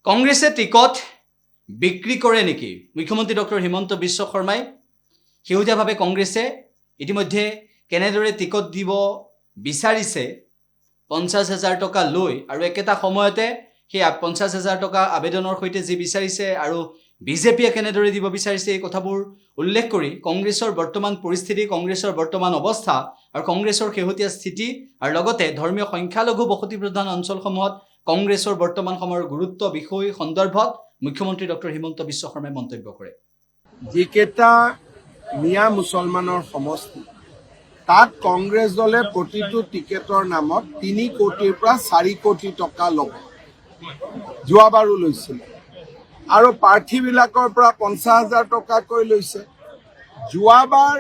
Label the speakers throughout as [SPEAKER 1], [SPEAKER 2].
[SPEAKER 1] কংগ্ৰেছে টিকট বিক্ৰী কৰে নেকি? মুখ্যমন্ত্ৰী ডক্টৰ হিমন্ত বিশ্ব শৰ্মাই শেহতীয়াভাৱে কংগ্ৰেছে ইতিমধ্যে কেনেদৰে টিকট দিব বিচাৰিছে 50,000 টকা লৈ আৰু একেটা সময়তে সেই 50,000 টকা আবেদনৰ সৈতে যি বিচাৰিছে আৰু বিজেপিয়ে কেনেদৰে দিব বিচাৰিছে এই কথাবোৰ উল্লেখ কৰি কংগ্ৰেছৰ বৰ্তমান পৰিস্থিতি, কংগ্ৰেছৰ বৰ্তমান অৱস্থা আৰু কংগ্ৰেছৰ শেহতীয়া স্থিতি আৰু লগতে ধৰ্মীয় সংখ্যালঘু বসতি প্ৰধান অঞ্চলসমূহত কংগ্ৰেছৰ বৰ্তমান সময়ৰ গুৰুত্ব বিষয় সন্দৰ্ভত মুখ্যমন্ত্ৰী ডক্টৰ হিমন্ত বিশ্ব শৰ্মাই মন্তব্য কৰে।
[SPEAKER 2] যিকেইটা মিয়া মুছলমানৰ সমষ্টি তাত কংগ্ৰেছ দলে প্ৰতিটো টিকেটৰ নামত 3 কোটিৰ পৰা 4 কোটি টকা ল'ব, যোৱাবাৰো লৈছিল আৰু প্ৰাৰ্থীবিলাকৰ পৰা 50,000 টকাকৈ লৈছে। যোৱাবাৰ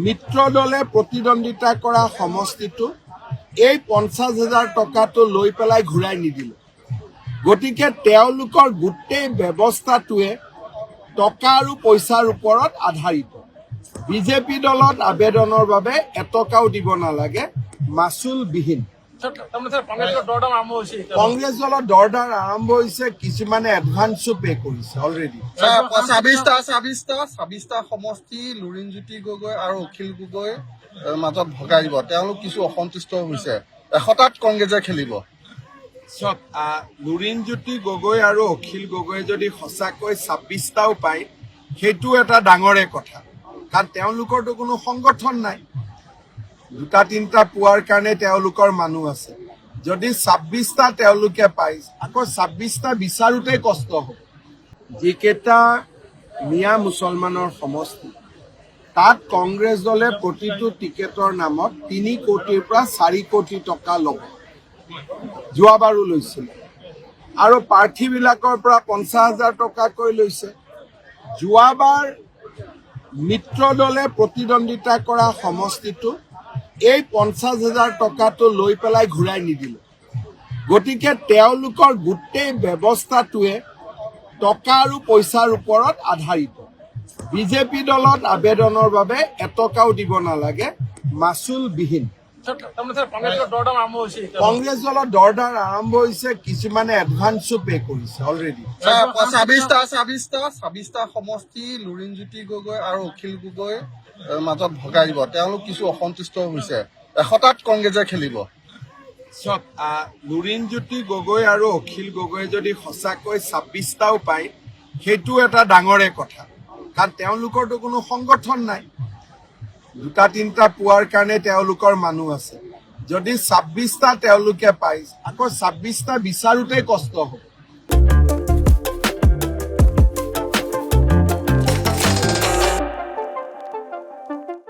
[SPEAKER 2] মিত্ৰ দলে প্ৰতিদ্বন্দ্বিতা কৰা সমষ্টিটো এই 50,000 টকাটো লৈ পেলাই ঘূৰাই নিদিলে। গতিকে তেওঁলোকৰ গোটেই ব্যৱস্থাটোৱে টকা আৰু পইচাৰ ওপৰত আধাৰিত। বিজেপি দলত আবেদনৰ বাবে এটকাও দিব নালাগে, মাচুলবিহীন। কংগ্ৰেছ দলৰ দৰদাম আৰম্ভ হৈছে, কিছুমানে এডভান্সো পে কৰিছে অলৰেডি।
[SPEAKER 3] 26টা সমষ্টি লুৰিণজ্যোতি গগৈ আৰু অখিল গগৈ মাজত ভগাই দিব। তেওঁলোক কিছু অসন্তুষ্ট হৈছে। 100টাত কংগ্ৰেছে খেলিব।
[SPEAKER 2] চব লুৰিণজ্যোতি গগৈ আৰু অখিল গগৈ যদি সঁচাকৈ 26টাও পায়, সেইটো এটা ডাঙৰে কথা, কাৰণ তেওঁলোকৰতো কোনো সংগঠন নাই। 2-3টা পোৱাৰ কাৰণে তেওঁলোকৰ মানুহ আছে। যদি 26টা তেওঁলোকে পায়, আকৌ 26টা বিচাৰোঁতে কষ্ট হ'ব। যিকেইটা মিয়া মুছলমানৰ সমষ্টি তাত কংগ্ৰেছ দলে প্ৰতিটো টিকেটৰ নামত 3 কোটিৰ পৰা 4 কোটি টকা ল'ব, যোৱাবাৰো লৈছিল আৰু প্ৰাৰ্থীবিলাকৰ পৰা 50,000 টকাকৈ লৈছে। যোৱাবাৰ মিত্ৰ দলে প্ৰতিদ্বন্দ্বিতা কৰা সমষ্টিটো এই 50,000 টকাটো লৈ পেলাই ঘূৰাই নিদিলে। গতিকে তেওঁলোকৰ গোটেই ব্যৱস্থাটোৱে টকা আৰু পইচাৰ ওপৰত আধাৰিত। বিজেপি দলত আবেদনৰ বাবে এটকাও দিব নালাগে, মাচুলবিহীন। কংগ্ৰেছ দলৰ দৰদাম আৰম্ভ হৈছে, কিছুমানে এডভান্সো পে কৰিছে অলৰেডি।
[SPEAKER 3] 26টা সমষ্টি লুৰিণজ্যোতি গগৈ আৰু অখিল গগৈ মাজত ভগাই দিব। তেওঁলোক কিছু অসন্তুষ্ট হৈছে। 100টাত কংগ্ৰেছে খেলিব।
[SPEAKER 2] চব লুৰিণজ্যোতি গগৈ আৰু অখিল গগৈ যদি সঁচাকৈ 26টাও পায়, সেইটো এটা ডাঙৰে কথা, কাৰণ তেওঁলোকৰতো কোনো সংগঠন নাই। 2-3টা পোৱাৰ কাৰণে তেওঁলোকৰ মানুহ আছে। যদি 26টা তেওঁলোকে পায়, আকৌ 26টা বিচাৰোঁতে কষ্ট হ'ব।